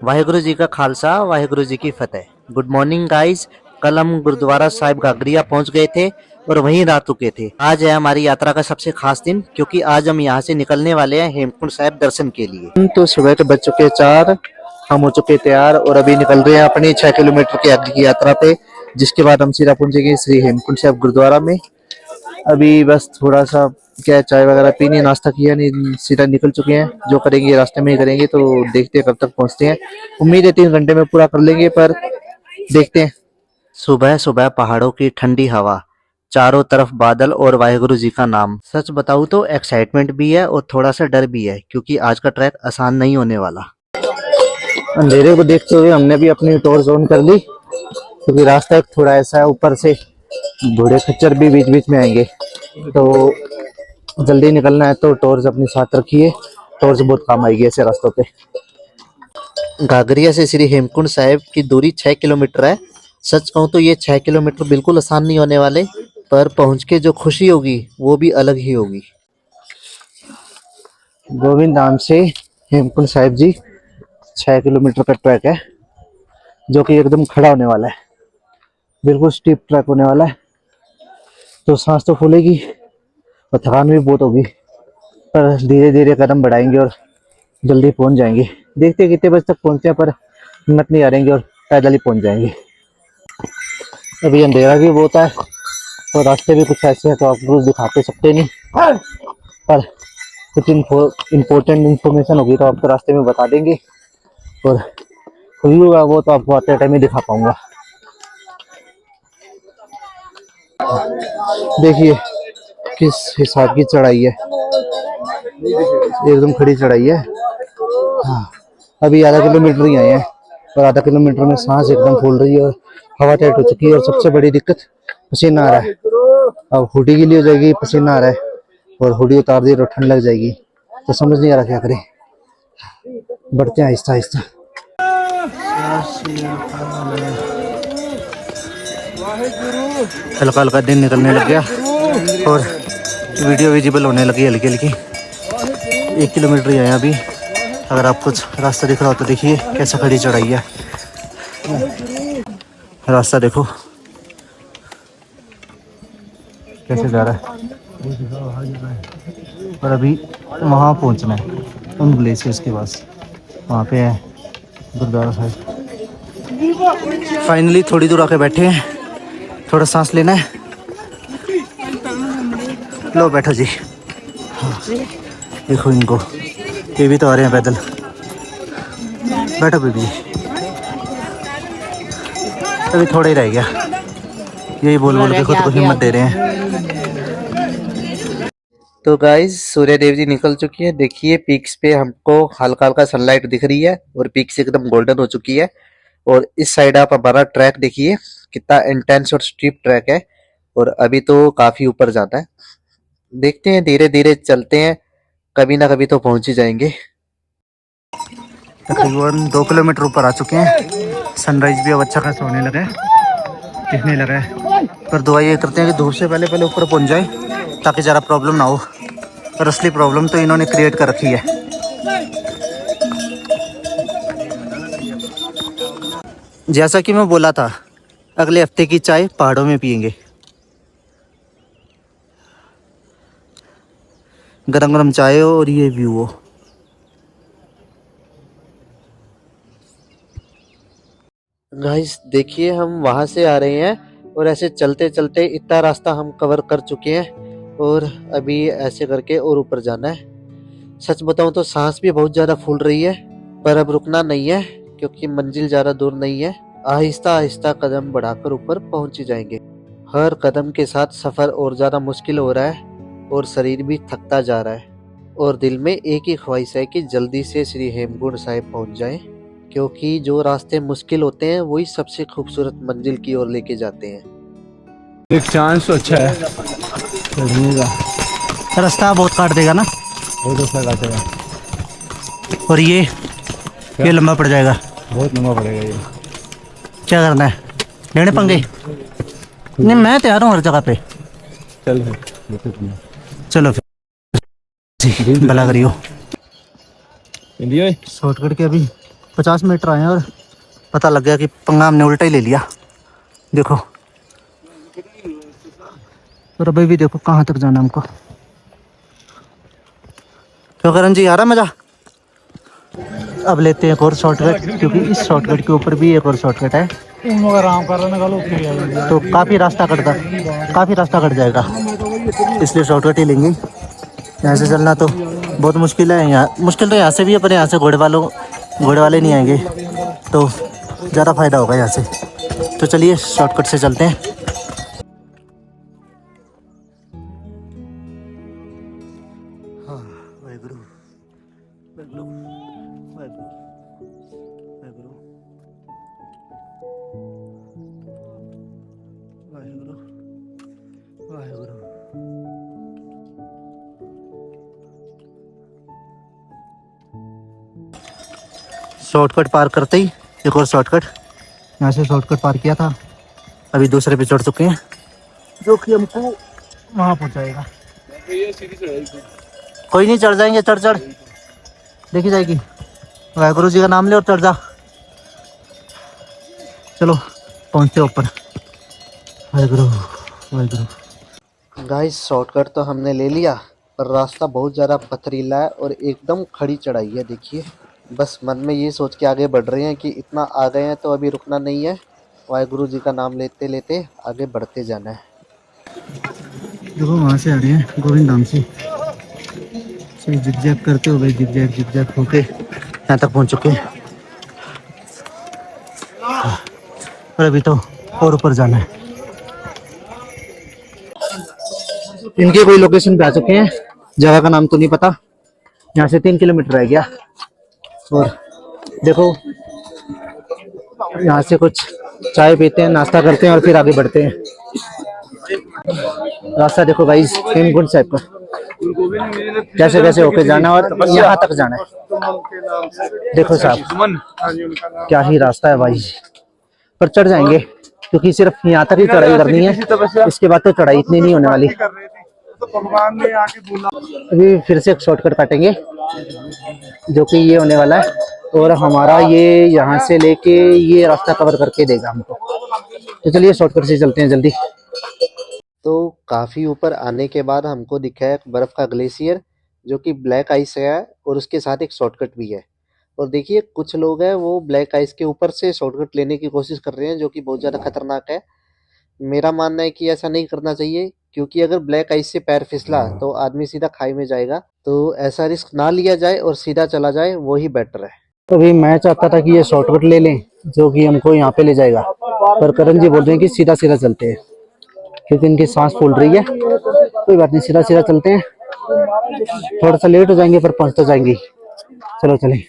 वाहेगुरु जी का खालसा, वाहेगुरु जी की फतेह। Good morning guys. कल हम गुरुद्वारा साहिब घाघरिया पहुंच गए थे और वहीं रात रुके थे। आज है हमारी यात्रा का सबसे खास दिन, क्योंकि आज हम यहां से निकलने वाले हैं हेमकुंड साहिब दर्शन के लिए। तो सुबह के बज चुके 4, हम हो चुके तैयार और अभी निकल रहे हैं अपनी 6 किलोमीटर की आगे की यात्रा पे, जिसके बाद हम सीधा पहुंचेंगे श्री हेमकुंड साहिब गुरुद्वारा में। अभी बस थोड़ा सा क्या चाय वगैरह पीनी, नाश्ता किया नहीं, सीधा निकल चुके हैं। जो करेंगे रास्ते में ही करेंगे, तो देखते हैं कब तक पहुंचते हैं। उम्मीद है 3 घंटे में पूरा कर लेंगे, पर देखते हैं। सुबह सुबह पहाड़ों की ठंडी हवा, चारों तरफ बादल और वाहेगुरु जी का नाम। सच बताऊं तो एक्साइटमेंट भी है और थोड़ा सा डर भी है, क्योंकि आज का ट्रैक आसान नहीं होने वाला। अंधेरे को देखते हुए हमने भी अपनी टॉर्च ऑन कर ली, क्योंकि रास्ता एक थोड़ा ऐसा है, ऊपर से घोड़े खच्चर भी बीच बीच में आएंगे, तो जल्दी निकलना है। तो टॉर्च अपने साथ रखिए, टॉर्च बहुत काम आएगी ऐसे रास्तों पे। घाघरिया से श्री हेमकुंड साहिब की दूरी 6 किलोमीटर है। सच कहूं तो ये 6 किलोमीटर बिल्कुल आसान नहीं होने वाले, पर पहुंच के जो खुशी होगी वो भी अलग ही होगी। गोविंद धाम से हेमकुंड साहिब जी 6 किलोमीटर का ट्रैक है, जो कि एकदम खड़ा होने वाला है। बिल्कुल स्टीप ट्रैक होने वाला है, तो सांस तो फूलेगी और थकान भी बहुत होगी, पर धीरे धीरे कदम बढ़ाएंगे और जल्दी पहुंच जाएंगे। देखते हैं कितने बजे तक पहुंचते हैं, पर हिम्मत नहीं हारेंगे और पैदल ही पहुंच जाएंगे। अभी अंधेरा भी बहुत है और रास्ते भी कुछ ऐसे हैं, तो आपको कुछ दिखाते सकते नहीं, पर कुछ इम्पोर्टेंट इन्फॉर्मेशन होगी तो आपको रास्ते में बता देंगे, और व्यू है वो तो आपको आते टाइम ही दिखा पाऊंगा। देखिए किस हिसाब की चढ़ाई है, एकदम खड़ी चढ़ाई है। हाँ, अभी आधा किलोमीटर ही आए हैं और आधा किलोमीटर में सांस एकदम फूल रही है और हवा टाइट हो चुकी है। और सबसे बड़ी दिक्कत पसीना आ रहा है। अब हुडी गीली हो जाएगी, पसीना आ रहा है, और हुडी उतार दी तो ठंड लग जाएगी, तो समझ नहीं आ रहा क्या करें। बढ़ते हैं आहिस्ता आहिस्ता। हल्का हल्का दिन निकलने लग गया और वीडियो विजिबल होने लगी हल्की हल्की। 1 किलोमीटर ही आए अभी। अगर आप कुछ रास्ता दिख रहा हो तो देखिए कैसा खड़ी चढ़ाई है। रास्ता देखो कैसे जा रहा है, और अभी वहाँ पहुँचना है उन ग्लेशियर्स के पास, वहाँ पे है गुरुद्वारा साहिब। फाइनली थोड़ी दूर आके बैठे हैं, थोड़ा सांस लेना है। लो बैठो जी। हाँ, देखो इनको, ये भी तो आ रहे हैं पैदल। बैठो बेबी, अभी थोड़ा ही रह गया। यही बोल बोल के खुद को हिम्मत दे रहे हैं। तो गाइस सूर्य देव जी निकल चुकी है। देखिए पीक्स पे हमको हल्का हल्का सनलाइट दिख रही है और पीक्स एकदम गोल्डन हो चुकी है। और इस साइड आप हमारा ट्रैक देखिए कितना इंटेंस और स्टीप ट्रैक है, और अभी तो काफी ऊपर जाना है। देखते हैं, धीरे धीरे चलते हैं, कभी ना कभी तो पहुंच ही जाएंगे। तकरीबन 2 किलोमीटर ऊपर आ चुके हैं। सनराइज भी अब अच्छा खासा होने लगा है, दिखने लगा है। पर दुआ ये करते हैं कि धूप से पहले पहले ऊपर पहुंच जाए, ताकि ज़रा प्रॉब्लम ना हो। पर असली प्रॉब्लम तो इन्होंने क्रिएट कर रखी है। जैसा कि मैं बोला था, अगले हफ्ते की चाय पहाड़ों में पियेंगे। गरम गरम चाय हो और ये व्यू हो। गाइस देखिए हम वहां से आ रहे हैं और ऐसे चलते चलते इतना रास्ता हम कवर कर चुके हैं, और अभी ऐसे करके और ऊपर जाना है। सच बताऊं तो सांस भी बहुत ज्यादा फूल रही है, पर अब रुकना नहीं है, क्योंकि मंजिल ज्यादा दूर नहीं है। आहिस्ता आहिस्ता कदम बढ़ाकर ऊपर पहुंच ही जाएंगे। हर कदम के साथ सफर और ज्यादा मुश्किल हो रहा है, और शरीर भी थकता जा रहा है, और दिल में एक ही ख्वाहिश है कि जल्दी से श्री हेमकुंड साहिब पहुंच जाएं, क्योंकि जो रास्ते मुश्किल होते हैं वही सबसे खूबसूरत मंजिल की ओर लेके जाते हैं। एक चांस तो अच्छा है, रास्ता बहुत काट देगा ना, बहुत अच्छा काटेगा। और ये लंबा पड़ जाएगा, बहुत लंबा पड़ेगा ये। क्या करना है? लेने पंगे? नहीं मैं तैयार हूँ हर जगह पे। चल चलो फिर जी भला करियो। इंडिया शॉर्टकट के अभी 50 मीटर आए हैं और पता लग गया कि पंगा हमने उल्टा ही ले लिया। देखो और अभी भी देखो कहाँ तक जाना हमको। क्यों करण जी आ रहा मजा? अब लेते हैं एक और शॉर्टकट, क्योंकि इस शॉर्टकट के ऊपर भी एक और शॉर्टकट है आराम कर रहे तो काफ़ी रास्ता कट जाएगा, इसलिए शॉर्टकट ही लेंगे। यहाँ से चलना तो बहुत मुश्किल है। यहाँ मुश्किल तो यहाँ से भी है, पर यहाँ से घोड़े वाले नहीं आएंगे तो ज़्यादा फायदा होगा यहाँ से। तो चलिए शॉर्टकट से चलते हैं। हाँ वाहेगुरु वाहेगुरु वाहेगुरु वाहेगुरु वाहेगुरु वाहेगुरु। शॉर्टकट पार करते ही एक और शॉर्टकट, यहाँ से शॉर्टकट पार किया था, अभी दूसरे पे चढ़ चुके हैं जो कि हमको वहाँ पहुँचाएगा। कोई नहीं, चढ़ जाएंगे। चढ़ देखी जाएगी। वाहेगुरु जी का नाम ले और चढ़ जा। चलो पहुँचते ऊपर। वाहेगुरु वाहेगुरु। गाइस शॉर्टकट तो हमने ले लिया, पर रास्ता बहुत ज़्यादा पथरीला है और एकदम खड़ी चढ़ाई है। देखिए बस मन में ये सोच के आगे बढ़ रहे हैं कि इतना आ गए हैं तो अभी रुकना नहीं है, वाहेगुरु जी का नाम लेते लेते आगे बढ़ते जाना है। देखो वहाँ से आ रहे हैं गोविंद धाम से, जिग-जैग करते हुए जिग-जैग होके यहाँ तक पहुँच चुके हैं और अभी तो और ऊपर जाना है। इनके कोई लोकेशन पे आ चुके हैं, जगह का नाम तो नहीं पता। यहाँ से 3 किलोमीटर रह गया और देखो यहाँ से कुछ चाय पीते हैं, नाश्ता करते हैं और फिर आगे बढ़ते हैं। रास्ता देखो गाइस हेमकुंड साहिब का, कैसे कैसे होके जाना और यहाँ तक जाना है। देखो साहब क्या ही रास्ता है भाई, पर चढ़ जाएंगे क्योंकि सिर्फ यहाँ तक ही चढ़ाई करनी है, इसके बाद तो चढ़ाई इतनी नहीं होने वाली। अभी फिर से एक शॉर्टकट काटेंगे जो कि ये होने वाला है और हमारा ये यहाँ से लेके ये रास्ता कवर करके देगा हमको। तो चलिए शॉर्टकट से चलते हैं जल्दी। तो काफ़ी ऊपर आने के बाद हमको दिखा है बर्फ़ का ग्लेशियर जो कि ब्लैक आइस है और उसके साथ एक शॉर्टकट भी है। और देखिए कुछ लोग हैं वो ब्लैक आइस के ऊपर से शॉर्टकट लेने की कोशिश कर रहे हैं जो कि बहुत ज़्यादा खतरनाक है। मेरा मानना है कि ऐसा नहीं करना चाहिए, क्योंकि अगर ब्लैक आइस से पैर फिसला तो आदमी सीधा खाई में जाएगा। तो ऐसा रिस्क ना लिया जाए और सीधा चला जाए, वो ही बेटर है। तो अभी मैं चाहता था कि ये शॉर्टकट ले लें जो कि हमको यहाँ पे ले जाएगा, पर करण जी बोल रहे हैं कि सीधा सीधा चलते हैं क्योंकि इनकी सांस फूल रही है। कोई बात नहीं, सीधा सीधा चलते हैं। थोड़ा सा लेट हो जाएंगे पर पहुंच तो जाएंगे। चलो चलें।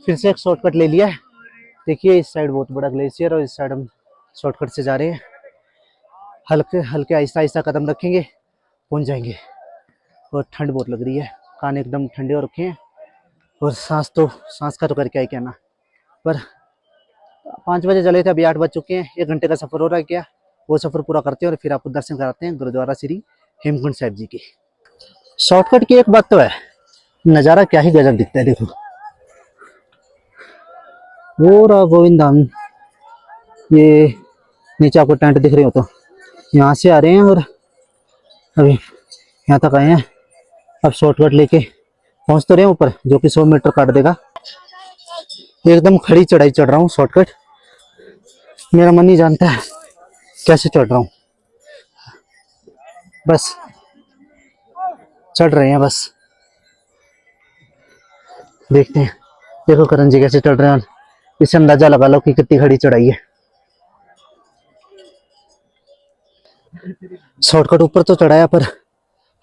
फिर से एक शॉर्टकट ले लिया है। देखिए इस साइड बहुत बड़ा ग्लेशियर और इस साइड हम शॉर्टकट से जा रहे हैं। हल्के हल्के आहिस्ता आहिस्ता कदम रखेंगे, पहुंच जाएंगे। और ठंड बहुत लग रही है, कान एकदम ठंडे हो रखे हैं और सांस का तो करके आई कहना। पर 5 बजे चले थे, अभी 8 बज चुके हैं। 1 घंटे का सफ़र हो रहा है क्या, वो सफ़र पूरा करते हैं और फिर आपको दर्शन कराते हैं गुरुद्वारा श्री हेमकुंड साहिब जी के। शॉर्टकट की एक बात तो है, नज़ारा क्या ही गजब दिखता है। देखो वो रहा गोविंद धाम, ये नीचे आपको टेंट दिख रहे हो तो यहाँ से आ रहे हैं और अभी यहाँ तक आए हैं। अब शॉर्टकट लेके पहुँच तो रहे हैं ऊपर जो कि 100 मीटर काट देगा। एकदम खड़ी चढ़ाई चढ़ रहा हूँ शॉर्टकट, मेरा मन नहीं जानता है कैसे चढ़ रहा हूँ, बस चढ़ रहे हैं। बस देखते हैं। देखो करण जी कैसे चढ़ रहे हैं, इससे अंदाजा लगा लो कि कितनी खड़ी चढ़ाई है। शॉर्टकट ऊपर तो चढ़ाया पर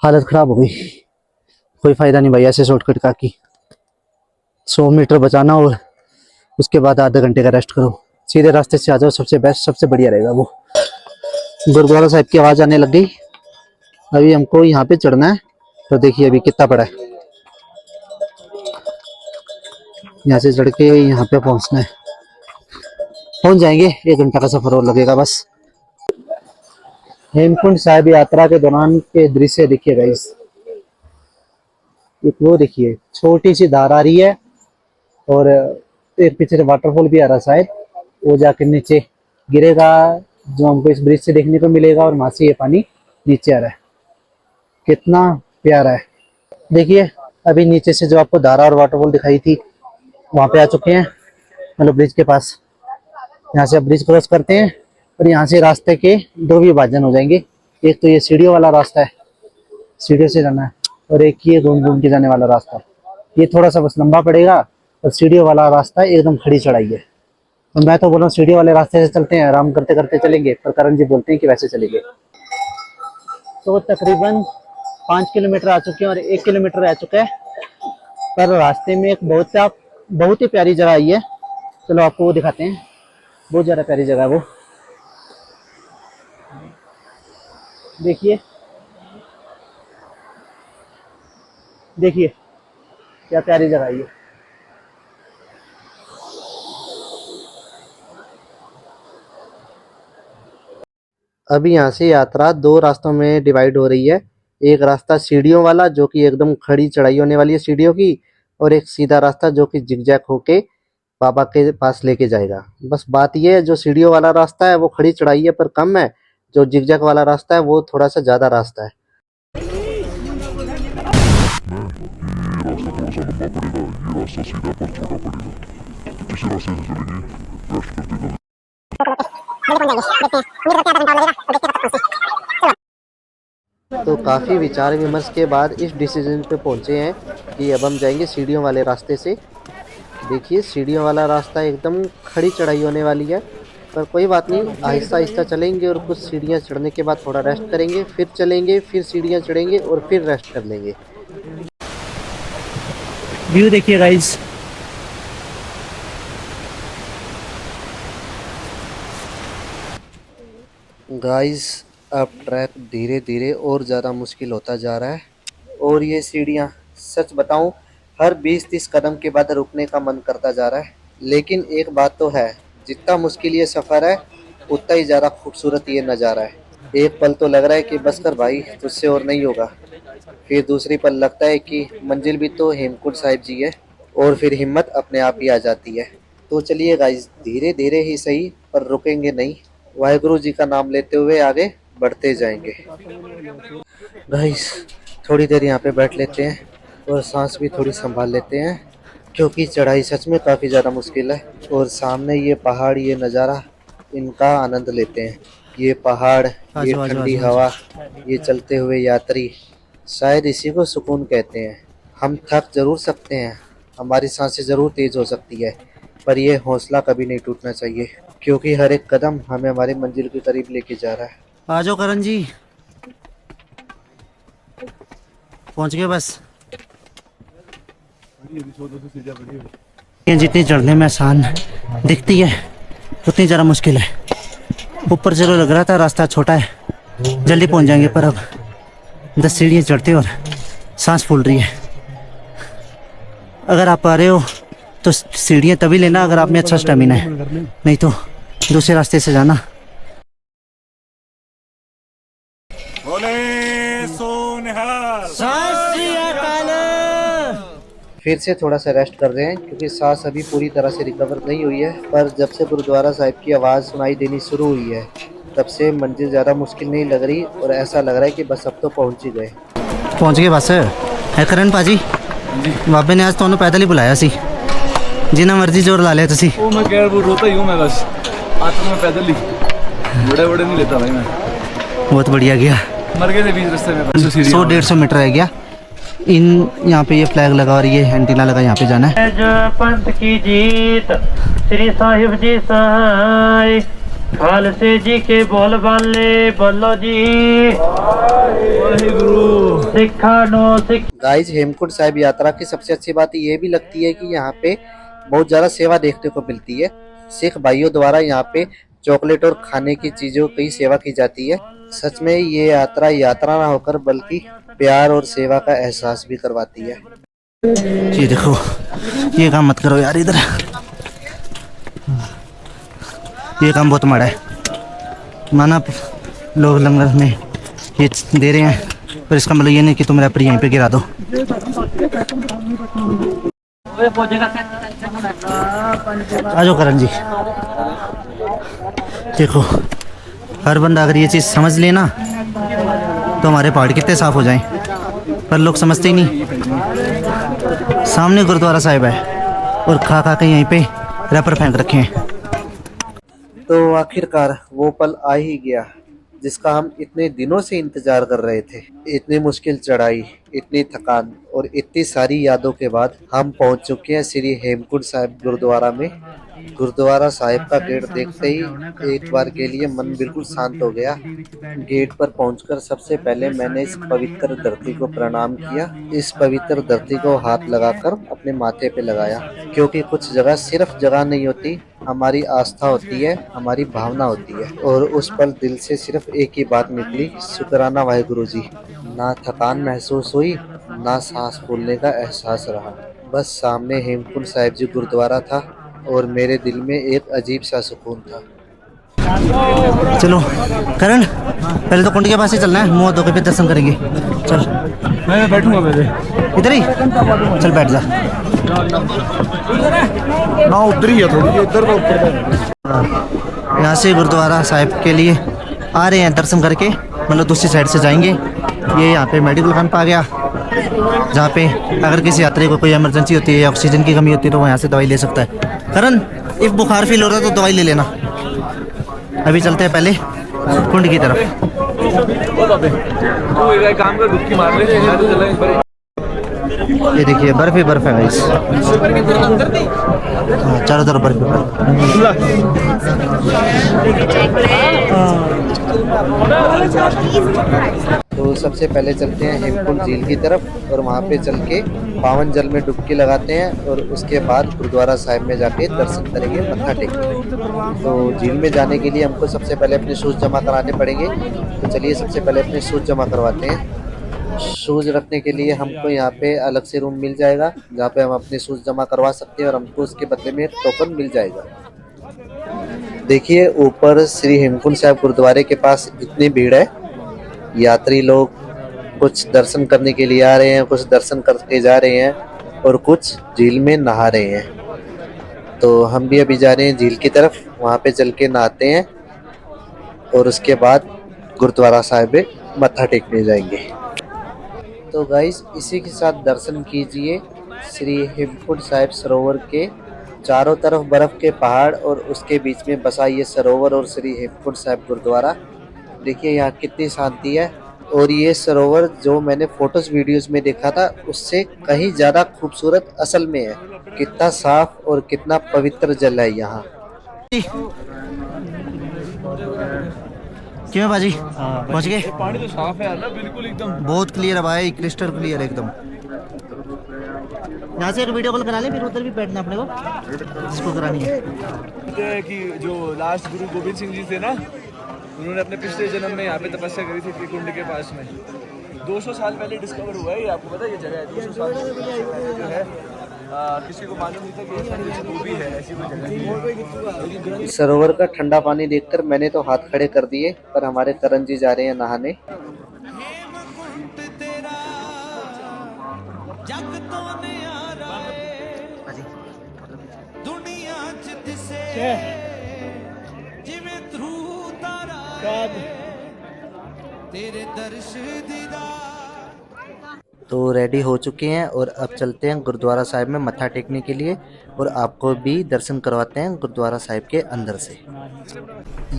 हालत खराब हो गई। कोई फायदा नहीं भाई ऐसे शॉर्टकट का कि 100 मीटर बचाना और उसके बाद आधे घंटे का रेस्ट करो। सीधे रास्ते से आ जाओ, सबसे बेस्ट सबसे बढ़िया रहेगा वो। गुरुद्वारा साहिब की आवाज़ आने लग गई। अभी हमको यहाँ पे चढ़ना है, तो देखिए अभी कितना पड़ा है। यहाँ से चढ़ के यहाँ पे पहुँचना है। पहुँच जाएंगे, 1 घंटा का सफर और लगेगा बस। हेमकुंड साहिब यात्रा के दौरान के दृश्य देखिए गाइस। एक वो देखिए, छोटी सी धार आ रही है और एक पीछे से वाटरफॉल भी आ रहा है शायद, वो जाकर नीचे गिरेगा, जो हमको इस ब्रिज से देखने को मिलेगा, और वहां से ये पानी नीचे आ रहा है। कितना प्यारा है देखिए। अभी नीचे से जो आपको धारा और वाटरफॉल दिखाई थी, वहां पे आ चुके हैं, मतलब ब्रिज के पास। यहाँ से अब ब्रिज क्रॉस करते हैं और यहाँ से रास्ते के 2 विभाजन हो जाएंगे। एक तो ये सीढ़ियों वाला रास्ता है, सीढ़ियों से जाना है, और एक ये घूम घूम के जाने वाला रास्ता है। ये थोड़ा सा बस लंबा पड़ेगा, और सीढ़ियों वाला रास्ता एकदम खड़ी चढ़ाई है। तो मैं तो बोल रहा हूँ सीढ़ी वाले रास्ते से चलते हैं, आराम करते करते चलेंगे, पर करण जी बोलते हैं कि वैसे चलेंगे। तो तकरीबन 5 किलोमीटर आ चुके हैं और 1 किलोमीटर रह चुका है, पर रास्ते में एक बहुत ही प्यारी जगह आई है। चलो आपको वो दिखाते हैं, बहुत ज़्यादा प्यारी जगह है वो। देखिए देखिए क्या प्यारी जगह है ये। अभी यहाँ से यात्रा 2 रास्तों में डिवाइड हो रही है। एक रास्ता सीढ़ियों वाला जो कि एकदम खड़ी चढ़ाई होने वाली है सीढ़ियों की, और एक सीधा रास्ता जो कि जिगजैग होके बाबा के पास लेके जाएगा। बस बात ये है, जो सीढ़ियों वाला रास्ता है वो खड़ी चढ़ाई है पर कम है, जो जिगजैग वाला रास्ता है वो थोड़ा सा ज़्यादा रास्ता है। तो काफ़ी विचार विमर्श के बाद इस डिसीजन पे पहुंचे हैं कि अब हम जाएंगे सीढ़ियों वाले रास्ते से। देखिए सीढ़ियों वाला रास्ता एकदम खड़ी चढ़ाई होने वाली है, पर कोई बात नहीं, आहिस्ता आहिस्ता चलेंगे और कुछ सीढ़ियां चढ़ने के बाद थोड़ा रेस्ट करेंगे, फिर चलेंगे, फिर सीढ़ियां चढ़ेंगे और फिर रेस्ट कर लेंगे। व्यू देखिए गाइस। अब ट्रैक धीरे धीरे और ज़्यादा मुश्किल होता जा रहा है, और ये सीढ़ियाँ सच बताऊं हर 20-30 कदम के बाद रुकने का मन करता जा रहा है। लेकिन एक बात तो है, जितना मुश्किल ये सफ़र है उतना ही ज़्यादा खूबसूरत ये नज़ारा है। एक पल तो लग रहा है कि बस कर भाई, तुझसे और नहीं होगा। फिर दूसरी पल लगता है कि मंजिल भी तो हेमकुंड साहिब जी है, और फिर हिम्मत अपने आप ही आ जाती है। तो चलिए गाइस, धीरे धीरे ही सही पर रुकेंगे नहीं, वाहेगुरु जी का नाम लेते हुए आगे बढ़ते जाएंगे। गाइस थोड़ी देर यहाँ पे बैठ लेते हैं और सांस भी थोड़ी संभाल लेते हैं, क्योंकि चढ़ाई सच में काफ़ी ज़्यादा मुश्किल है। और सामने ये पहाड़, ये नज़ारा, इनका आनंद लेते हैं। ये पहाड़, ये ठंडी हवा, ये चलते हुए यात्री, शायद इसी को सुकून कहते हैं। हम थक जरूर सकते हैं, हमारी सांसें ज़रूर तेज़ हो सकती है, पर यह हौसला कभी नहीं टूटना चाहिए, क्योंकि हर एक कदम हमें हमारी मंजिल के करीब लेके जा रहा है। आ जाओ करण जी, पहुंच गए बस। जितनी चढ़ने में आसान दिखती है उतनी ज़रा मुश्किल है। ऊपर चलो लग रहा था रास्ता छोटा है, जल्दी पहुंच जाएंगे, पर अब 10 सीढ़ियाँ चढ़ते और सांस फूल रही है। अगर आप आ रहे हो तो सीढ़ियाँ तभी लेना अगर आप में अच्छा स्टेमिना है, नहीं तो दूसरे रास्ते से जाना। फिर से थोड़ा सा रेस्ट कर रहे हैं, क्योंकि सांस अभी पूरी तरह से रिकवर नहीं हुई है। पर जब से गुरुद्वारा साहिब की आवाज़ सुनाई देनी शुरू हुई है, तब से मंजिल ज़्यादा मुश्किल नहीं लग रही, और ऐसा लग रहा है कि बस अब तो पहुंच ही गए। पहुंच गए बस है करण पाजी। बाबे ने आज तो पैदल ही बुलाया सी, जिन्ना मर्जी जोर ला लिया तुसी। ओ मैं कह रहा रोता ही हूं मैं, बस आज तो मैं पैदल ही, बड़े नहीं लेता भाई मैं। बहुत बढ़िया गया, मर गए थे बीच रास्ते में। 100-150 मीटर रह गया। इन यहाँ पे ये फ्लैग लगा और ये एंटीना लगा, यहाँ पे जाना है। पंथ की जीत, श्री साहिब जी सहाय, खालसे जी के बोल बाले बोलो जी, वाहिगुरु सिखा नो सिख। गाइस हेमकुंड साहिब यात्रा की सबसे अच्छी बात ये भी लगती है कि यहाँ पे बहुत ज़्यादा सेवा देखने को मिलती है। सिख भाइयों द्वारा यहाँ पे चॉकलेट और खाने की चीज़ों की सेवा की जाती है। सच में ये यात्रा ना होकर बल्कि प्यार और सेवा का एहसास भी करवाती है। ये देखो ये काम मत करो यार इधर, ये काम बहुत माड़ा है। माना लोग लंगर में ये दे रहे हैं, पर इसका मतलब ये नहीं कि तुम रैपर यहीं पे गिरा दो। आ जाओ करण जी। देखो हर बंदा अगर ये चीज़ समझ लेना तो हमारे पहाड़ कितने साफ हो जाएं, पर लोग समझते ही नहीं। सामने गुरुद्वारा साहिब है और खा खा के यहीं पे रैपर फेंक रखे हैं। तो आखिरकार वो पल आ ही गया जिसका हम इतने दिनों से इंतजार कर रहे थे। इतनी मुश्किल चढ़ाई, इतनी थकान और इतनी सारी यादों के बाद हम पहुंच चुके हैं श्री हेमकुंड साहिब गुरुद्वारा में। गुरुद्वारा साहिब का गेट देखते ही एक बार के लिए मन बिल्कुल शांत हो गया। गेट पर पहुंचकर सबसे पहले मैंने इस पवित्र धरती को प्रणाम किया। इस पवित्र धरती को हाथ लगाकर अपने माथे पे लगाया, क्योंकि कुछ जगह सिर्फ जगह नहीं होती, हमारी आस्था होती है, हमारी भावना होती है। और उस पल दिल से सिर्फ एक ही बात निकली, शुक्राना वाहेगुरु जी। ना थकान महसूस हुई, ना सांस फूलने का एहसास रहा। बस सामने हेमकुंड साहिब जी गुरुद्वारा था और मेरे दिल में एक अजीब सा सुकून था। चलो करण, पहले तो कुंड के पास ही चलना है, मुँह धो के फिर दर्शन करेंगे। चल मैं बैठूंगा पहले इधर ही, चल बैठ जा। ना उधर ही है थोड़ी, इधर का ऊपर। यहाँ से गुरुद्वारा साहिब के लिए आ रहे हैं दर्शन करके, मतलब दूसरी साइड से जाएंगे। ये यहाँ पे मेडिकल कैंप आ गया, जहाँ पे अगर किसी यात्री को कोई इमरजेंसी होती है या ऑक्सीजन की कमी होती है तो वो यहाँ से दवाई ले सकता है। करण, इफ बुखार फील हो रहा है तो दवाई ले लेना। अभी चलते हैं पहले कुंड की तरफ। काम कर, डुबकी मार ले। ये देखिए बर्फ ही बर्फ है गाइस, चारों तरफ बर्फ ही बर्फ। तो सबसे पहले चलते हैं हेमकुंड झील की तरफ और वहाँ पे चल के पावन जल में डुबकी लगाते हैं और उसके बाद गुरुद्वारा साहिब में जाके दर्शन करेंगे, मत्था टेकेंगे। तो झील में जाने के लिए हमको सबसे पहले अपने शूज़ जमा कराने पड़ेंगे। तो चलिए सबसे पहले अपने शूज़ जमा करवाते हैं। शूज़ रखने के लिए हमको यहाँ पे अलग से रूम मिल जाएगा, जहाँ पे हम अपने शूज़ जमा करवा सकते हैं और हमको उसके बदले में टोकन मिल जाएगा। देखिए ऊपर श्री हेमकुंड साहिब गुरुद्वारे के पास इतनी भीड़ है, यात्री लोग कुछ दर्शन करने के लिए आ रहे हैं, कुछ दर्शन करके जा रहे हैं और कुछ झील में नहा रहे हैं। तो हम भी अभी जा रहे हैं झील की तरफ, वहाँ पे चल के नहाते हैं और उसके बाद गुरुद्वारा साहिब में मत्था टेकने जाएंगे। तो गाइस इसी के साथ दर्शन कीजिए श्री हेमकुंड साहिब सरोवर के। चारों तरफ बर्फ के पहाड़ और उसके बीच में बसा ये सरोवर और श्री हेमकुंड साहिब गुरुद्वारा। देखिए यहाँ कितनी शांति है, और ये सरोवर जो मैंने फोटोज वीडियोस में देखा था उससे कहीं ज़्यादा खूबसूरत असल में है। कितना साफ और कितना पवित्र जल है यहाँ। क्यों बाजी पहुँच गए? पानी तो साफ है यार ना, बिल्कुल एकदम बहुत क्लियर है भाई, क्रिस्टल क्लियर एकदम। यहाँ से एक वीडियो कॉल करा ले, फिर उधर भी बैठना अपने को, इसको करानी है। कि जो लास्ट गुरु गोविंद सिंह जी थे ना, उन्होंने अपने पिछले जन्म में यहाँ पे तपस्या करी थी कुंड के पास में। 200 साल पहले डिस्कवर हुआ है ये, आपको पता है ये जगह है 200 साल पहले जो है। किसी को मालूम नहीं था कि वो भी है ऐसी कोई जगह। सरोवर का ठंडा पानी देखकर मैंने तो हाथ खड़े कर दिए, पर हमारे करण जी जा रहे हैं नहाने। तो रेडी हो चुके हैं और अब चलते हैं गुरुद्वारा साहिब में मत्था टेकने के लिए, और आपको भी दर्शन करवाते हैं गुरुद्वारा साहिब के अंदर से।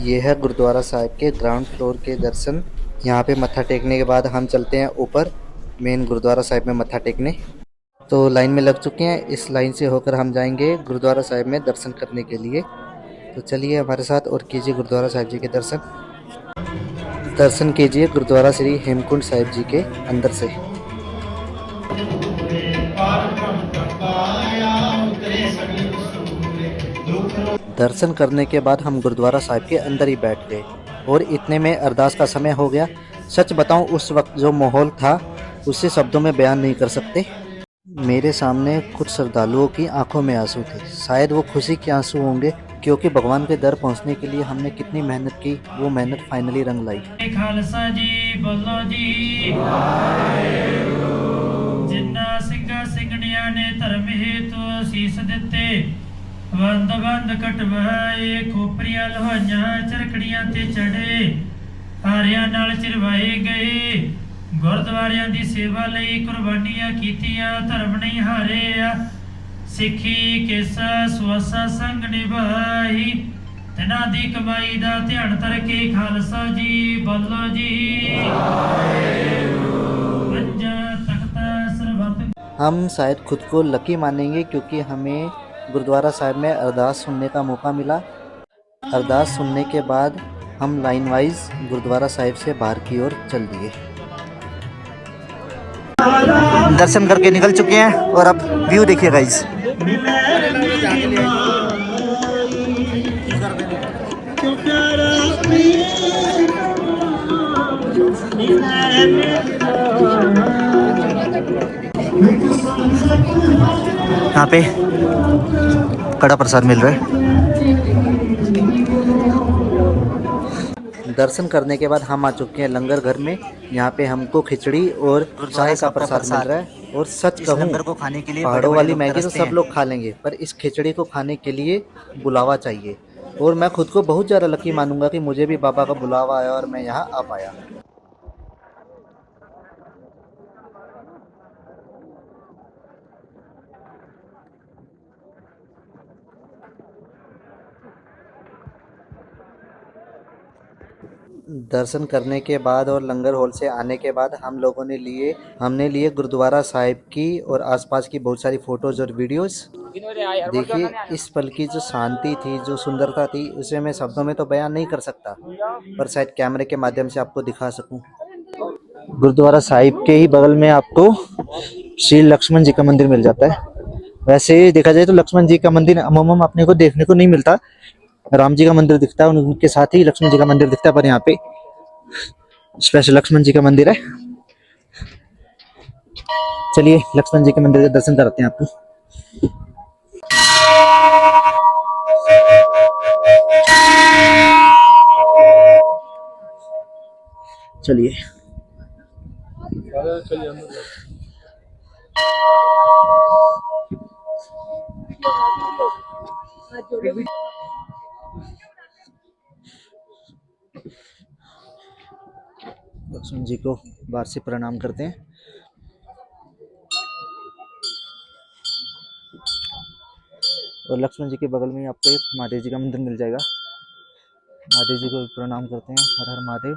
ये है गुरुद्वारा साहिब के ग्राउंड फ्लोर के दर्शन। यहाँ पे मत्था टेकने के बाद हम चलते हैं ऊपर मेन गुरुद्वारा साहिब में मत्था टेकने। तो लाइन में लग चुके हैं, इस लाइन से होकर हम जाएंगे गुरुद्वारा साहिब में दर्शन करने के लिए। तो चलिए हमारे साथ और कीजिए गुरुद्वारा साहिब जी के दर्शन कीजिए गुरुद्वारा श्री हेमकुंड साहिब जी के अंदर से। दर्शन करने के बाद हम गुरुद्वारा साहिब के अंदर ही बैठ गए और इतने में अरदास का समय हो गया। सच बताऊं उस वक्त जो माहौल था उसे शब्दों में बयान नहीं कर सकते। मेरे सामने कुछ श्रद्धालुओं की आंखों में आंसू थे। शायद वो खुशी के आंसू होंगे, क्योंकि भगवान के दर पहुंचने के लिए हमने कितनी मेहनत की, वो मेहनत फाइनली रंग लाई। खालसा जी बोलो जी। जिन्ना ਸਿੰਘਾਂ ਸਿੰਘਣੀਆਂ ने धर्म हेतु ਸੀਸ ਦਿੱਤੇ, ਵੰਦ ਵੰਦ ਕਟਵਾਏ, ਖੋਪਰੀਆਂ ਲੋਹਾਈਆਂ ਚਰਖੜੀਆਂ ਤੇ ਚੜੇ, ਹਾਰਿਆਂ ਨਾਲ ਚਿਰਵਾਏ ਗਏ। ਗੁਰਦੁਆਰਿਆਂ ਦੀ ਸੇਵਾ ਲਈ ਕੁਰਬਾਨੀਆਂ ਕੀਤੀਆਂ, ਧਰਮ ਨਹੀਂ ਹਾਰਿਆ, ਸਿੱਖੀ ਕੇਸਾ ਸਵਾਸਾ ਸੰਗ ਨਿਭਾਈ। ਤਿਨਾਂ ਦੀ ਕਮਾਈ ਦਾ ਧਿਆਨ ਧਰ ਕੇ ਖਾਲਸਾ ਜੀ ਬੋਲੋ ਜੀ। ਪੰਜਾ ਤਖਤਾ ਸਰਬੱਤ। हम शायद खुद को लकी मानेंगे, क्योंकि हमें गुरुद्वारा साहिब में अरदास सुनने का मौका मिला। अरदास सुनने के बाद हम लाइन वाइज गुरुद्वारा साहिब से बाहर की ओर चल दिए। दर्शन करके निकल चुके हैं और अब व्यू देखिए गाइस। यहाँ पे कड़ा प्रसाद मिल रहा है। दर्शन करने के बाद हम आ चुके हैं लंगर घर में। यहाँ पे हमको खिचड़ी और चाय का प्रसाद मिल रहा है। और सच कहूँ, लंगर को खाने के लिए पहाड़ों वाली मैगी तो सब लोग खा लेंगे, पर इस खिचड़ी को खाने के लिए बुलावा चाहिए। और मैं खुद को बहुत ज़्यादा लकी मानूंगा कि मुझे भी बाबा का बुलावा आया और मैं यहाँ आ पाया। दर्शन करने के बाद और लंगर हॉल से आने के बाद हमने लिए गुरुद्वारा साहिब की और आसपास की बहुत सारी फोटोज़ और वीडियोस। देखिए, इस पल की जो शांति थी, जो सुंदरता थी, उसे मैं शब्दों में तो बयान नहीं कर सकता, पर शायद कैमरे के माध्यम से आपको दिखा सकूं। गुरुद्वारा साहिब के ही बगल में आपको श्री लक्ष्मण जी का मंदिर मिल जाता है। वैसे देखा जाए तो लक्ष्मण जी का मंदिर अमूमन अपने को देखने को नहीं मिलता। राम जी का मंदिर दिखता है, उनके साथ ही लक्ष्मण जी का मंदिर दिखता है, पर यहाँ पे स्पेशल लक्ष्मण जी का मंदिर है। चलिए लक्ष्मण जी के मंदिर के दर्शन कराते हैं आपको। चलिए लक्ष्मण जी को बाहर से प्रणाम करते हैं। और लक्ष्मण जी के बगल में आपको एक महादेव जी का मंदिर मिल जाएगा। महादेव जी को प्रणाम करते हैं। हर हर महादेव।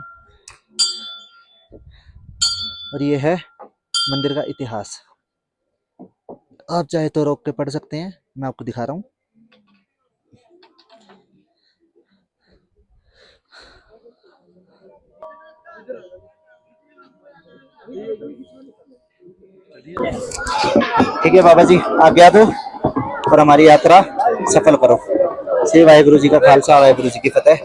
और ये है मंदिर का इतिहास। आप चाहे तो रोक के पढ़ सकते हैं, मैं आपको दिखा रहा हूँ। ठीक है बाबा जी, आज्ञा दो और हमारी यात्रा सफल करो। श्री वाहिगुरु जी का खालसा, वाहिगुरु जी की फतेह।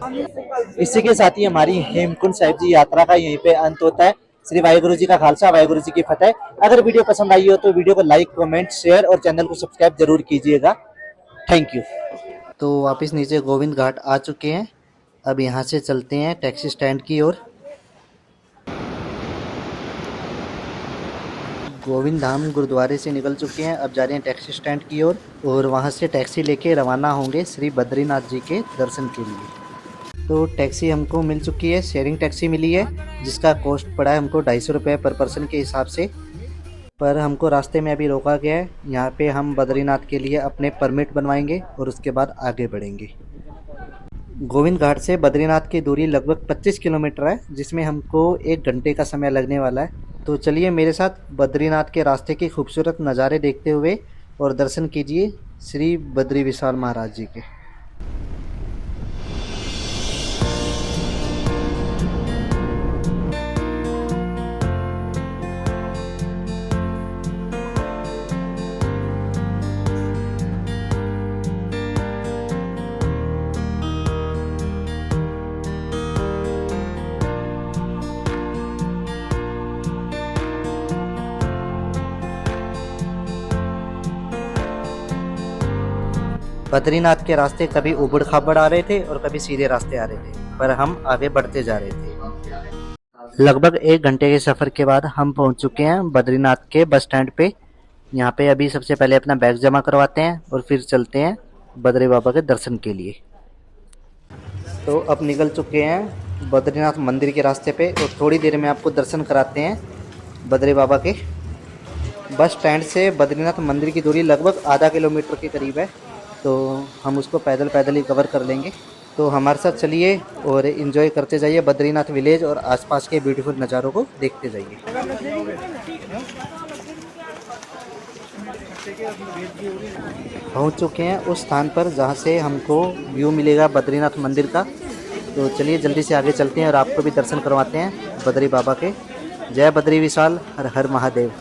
इसी के साथ ही हमारी हेमकुंड साहिब जी यात्रा का यहीं पे अंत होता है। श्री वाहिगुरु जी का खालसा, वाहिगुरु जी की फतेह। अगर वीडियो पसंद आई हो तो वीडियो को लाइक, कमेंट, शेयर और चैनल को सब्सक्राइब जरूर कीजिएगा। Thank you. तो वापस नीचे गोविंद घाट आ चुके हैं। अब यहाँ से चलते हैं टैक्सी स्टैंड की ओर। गोविंद धाम गुरुद्वारे से निकल चुके हैं। अब जा रहे हैं टैक्सी स्टैंड की ओर और वहाँ से टैक्सी लेके रवाना होंगे श्री बद्रीनाथ जी के दर्शन के लिए। तो टैक्सी हमको मिल चुकी है, शेयरिंग टैक्सी मिली है, जिसका कॉस्ट पड़ा है हमको 250 रुपये पर पर्सन के हिसाब से। पर हमको रास्ते में अभी रोका गया है। यहाँ पे हम बद्रीनाथ के लिए अपने परमिट बनवाएंगे और उसके बाद आगे बढ़ेंगे। गोविंद घाट से बद्रीनाथ की दूरी लगभग 25 किलोमीटर है, जिसमें हमको 1 घंटे का समय लगने वाला है। तो चलिए मेरे साथ बद्रीनाथ के रास्ते के खूबसूरत नज़ारे देखते हुए और दर्शन कीजिए श्री बद्री विशाल महाराज जी के। बद्रीनाथ के रास्ते कभी उबड़ खाबड़ आ रहे थे और कभी सीधे रास्ते आ रहे थे, पर हम आगे बढ़ते जा रहे थे। लगभग 1 घंटे के सफ़र के बाद हम पहुंच चुके हैं बद्रीनाथ के बस स्टैंड पे। यहाँ पे अभी सबसे पहले अपना बैग जमा करवाते हैं और फिर चलते हैं बद्री बाबा के दर्शन के लिए। तो अब निकल चुके हैं बद्रीनाथ मंदिर के रास्ते पे और थोड़ी देर में आपको दर्शन कराते हैं बद्री बाबा के। बस स्टैंड से बद्रीनाथ मंदिर की दूरी लगभग आधा किलोमीटर के करीब है, तो हम उसको पैदल ही कवर कर लेंगे। तो हमारे साथ चलिए और इन्जॉय करते जाइए बद्रीनाथ विलेज और आसपास के ब्यूटीफुल नज़ारों को देखते जाइए। पहुंच चुके हैं उस स्थान पर जहां से हमको व्यू मिलेगा बद्रीनाथ मंदिर का। तो चलिए जल्दी से आगे चलते हैं और आपको भी दर्शन करवाते हैं बद्री बाबा के। जय बद्री विशाल, हर हर महादेव।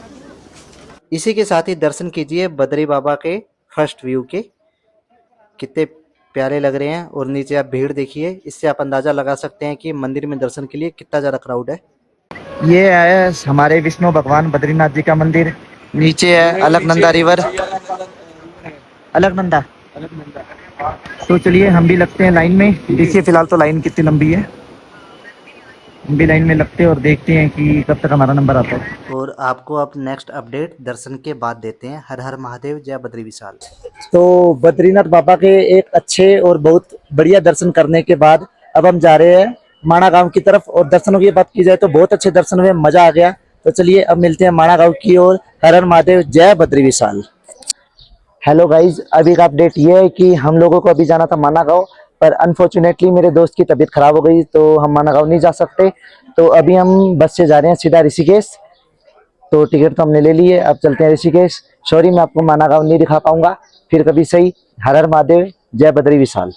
इसी के साथ ही दर्शन कीजिए बद्री बाबा के फर्स्ट व्यू के, कितने प्यारे लग रहे हैं। और नीचे आप भीड़ देखिए, इससे आप अंदाज़ा लगा सकते हैं कि मंदिर में दर्शन के लिए कितना ज़्यादा क्राउड है। ये है हमारे विष्णु भगवान बद्रीनाथ जी का मंदिर। नीचे है अलकनंदा रिवर। अलकनंदा। तो चलिए हम भी लगते हैं लाइन में। देखिए फिलहाल तो लाइन कितनी लंबी है, हम भी लाइन में लगते हैं और देखते हैं कि कब तक हमारा नंबर आता है। और आपको अब नेक्स्ट अपडेट दर्शन के बाद देते हैं। हर हर महादेव, जय बद्री विशाल। तो बद्रीनाथ बाबा के एक अच्छे और बहुत बढ़िया दर्शन करने के बाद अब हम जा रहे हैं माणा गांव की तरफ। और दर्शनों की बात की जाए तो बहुत अच्छे दर्शन हुए, मजा आ गया। तो चलिए अब मिलते हैं माणा गांव की ओर। हर हर महादेव, जय बद्री विशाल। हेलो गाइज, अभी का अपडेट ये है कि हम लोगों को अभी जाना था माणा गांव, पर अनफॉर्चुनेटली मेरे दोस्त की तबीयत खराब हो गई तो हम माणा गांव नहीं जा सकते। तो अभी हम बस से जा रहे हैं सीधा ऋषिकेश। तो टिकट तो हमने ले ली है, अब चलते हैं ऋषिकेश। सॉरी मैं आपको माणा गांव नहीं दिखा पाऊंगा, फिर कभी सही। हर हर महादेव, जय बद्री विशाल।